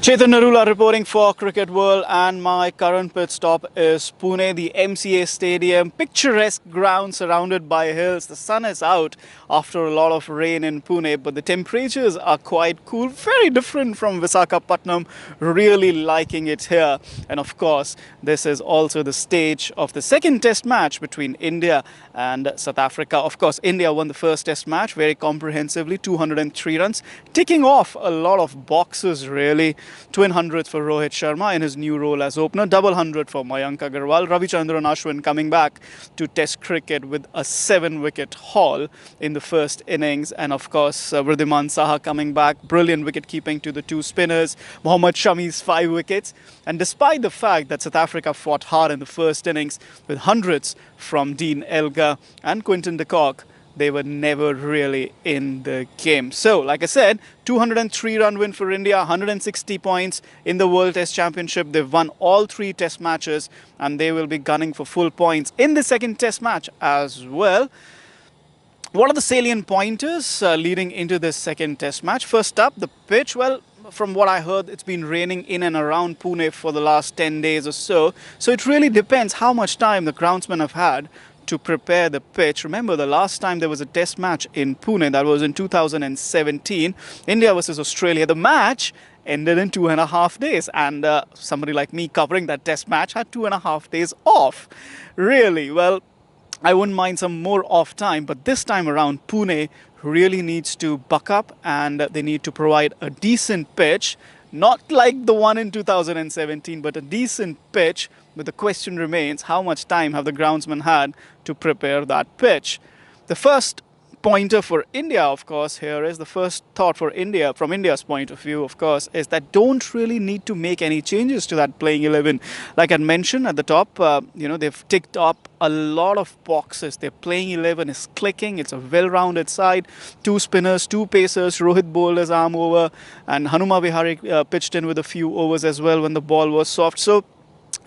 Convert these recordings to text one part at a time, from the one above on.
Chetan Narula reporting for Cricket World, and my current pit stop is Pune, the MCA Stadium. Picturesque ground surrounded by hills. The sun is out after a lot of rain in Pune, but the temperatures are quite cool. Very different from Visakhapatnam. Really liking it here. And of course, this is also the stage of the second test match between India and South Africa. Of course, India won the first test match very comprehensively, 203 runs, ticking off a lot of boxes really. Twin hundreds for Rohit Sharma in his new role as opener, double hundred for Mayank Agarwal. Ravichandran Ashwin coming back to Test cricket with a 7-wicket haul in the first innings, and of course Wriddhiman Saha coming back, brilliant wicket keeping to the two spinners. Mohammad Shami's 5 wickets, and despite the fact that South Africa fought hard in the first innings with hundreds from Dean Elgar and Quinton de Kock, they were never really in the game. So, like I said, 203-run win for India, 160 points in the World Test Championship. They've won all 3 Test matches, and they will be gunning for full points in the second Test match as well. What are the salient pointers leading into this second Test match? First up, the pitch. Well, from what I heard, it's been raining in and around Pune for the last 10 days or so. So it really depends how much time the groundsmen have had to prepare the pitch. Remember, the last time there was a test match in Pune, that was in 2017, India versus Australia. The match ended in 2.5 days, and somebody like me covering that test match had 2.5 days off. Really, well, I wouldn't mind some more off time, but this time around, Pune really needs to buck up, and they need to provide a decent pitch. Not like the one in 2017, but a decent pitch. But the question remains, how much time have the groundsmen had to prepare that pitch? The first pointer for India, of course, here is the first thought for India, from India's point of view, of course, is that don't really need to make any changes to that playing 11. Like I mentioned at the top, they've ticked up a lot of boxes. Their playing 11 is clicking. It's a well-rounded side. 2 spinners, 2 pacers. Rohit bowled his arm over, and Hanuma Vihari pitched in with a few overs as well when the ball was soft. So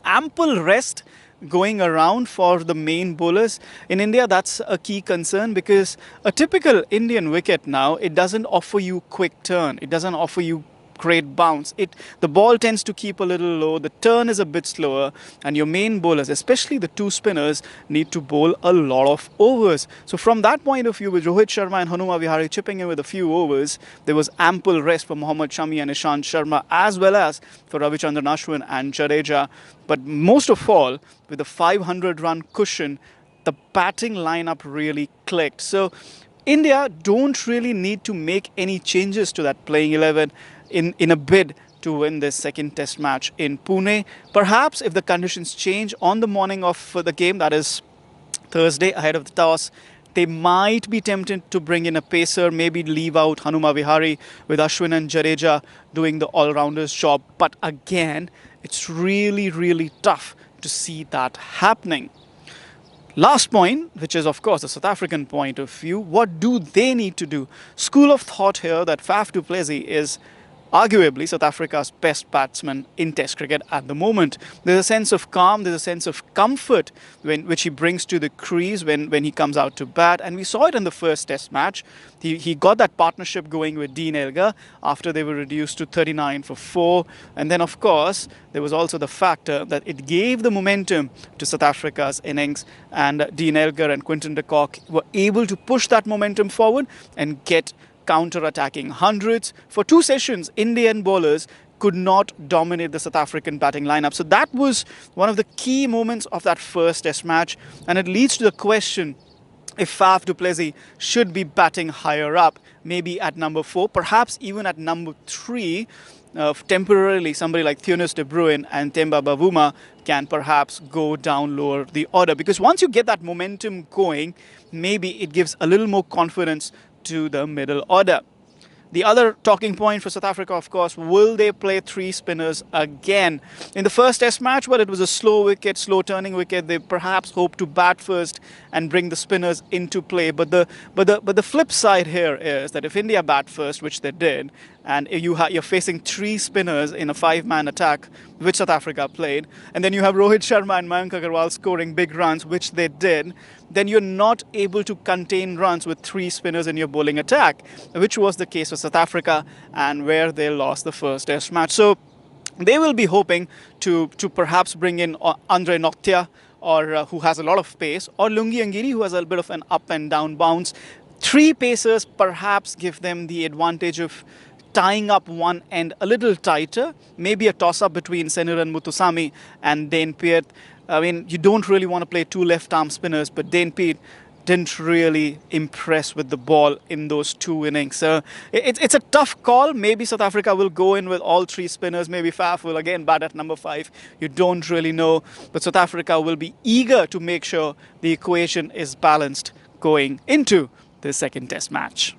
ample rest going around for the main bowlers. In India, that's a key concern, because a typical Indian wicket now, it doesn't offer you quick turn. It doesn't offer you great bounce. The ball tends to keep a little low, the turn is a bit slower, and your main bowlers, especially the 2 spinners, need to bowl a lot of overs. So from that point of view, with Rohit Sharma and Hanuma Vihari chipping in with a few overs, there was ample rest for Mohammad Shami and Ishant Sharma, as well as for Ravichandran Ashwin and Jadeja. But most of all, with a 500-run cushion, the batting lineup really clicked. So India don't really need to make any changes to that playing 11 in a bid to win this second test match in Pune. Perhaps if the conditions change on the morning of the game, that is Thursday ahead of the toss, they might be tempted to bring in a pacer, maybe leave out Hanuma Vihari with Ashwin and Jadeja doing the all-rounders job. But again, it's really, really tough to see that happening. Last point, which is of course the South African point of view, what do they need to do? School of thought here that Faf du Plessis is arguably South Africa's best batsman in Test cricket at the moment. There's a sense of calm, there's a sense of comfort which he brings to the crease when he comes out to bat, and we saw it in the first Test match. He got that partnership going with Dean Elgar after they were reduced to 39 for 4, and then of course there was also the factor that it gave the momentum to South Africa's innings, and Dean Elgar and Quinton de Kock were able to push that momentum forward and get counter-attacking hundreds. For 2 sessions, Indian bowlers could not dominate the South African batting lineup. So that was one of the key moments of that first Test match, and it leads to the question if Faf du Plessis should be batting higher up, maybe at number 4, perhaps even at number 3. Temporarily, somebody like Theunis de Bruin and Temba Bavuma can perhaps go down lower the order, because once you get that momentum going, maybe it gives a little more confidence to the middle order. The other talking point for South Africa, of course, will they play 3 spinners again? In the first Test match, well, it was a slow turning wicket. They perhaps hoped to bat first and bring the spinners into play. But the flip side here is that if India bat first, which they did, and you're facing 3 spinners in a 5-man attack, which South Africa played, and then you have Rohit Sharma and Mayank Agarwal scoring big runs, which they did, then you're not able to contain runs with 3 spinners in your bowling attack, which was the case for South Africa and where they lost the first Test match. So They will be hoping to perhaps bring in Andre Noctia, or who has a lot of pace, or Lungi Angiri, who has a bit of an up and down bounce. Three pacers perhaps give them the advantage of tying up one end a little tighter, maybe a toss-up between Senur and Muthusamy and Dane Piet. I mean, you don't really want to play two left-arm spinners, but Dane Piet didn't really impress with the ball in those two innings. So it's a tough call. Maybe South Africa will go in with all three spinners. Maybe Faf will again bat at number 5. You don't really know. But South Africa will be eager to make sure the equation is balanced going into the second test match.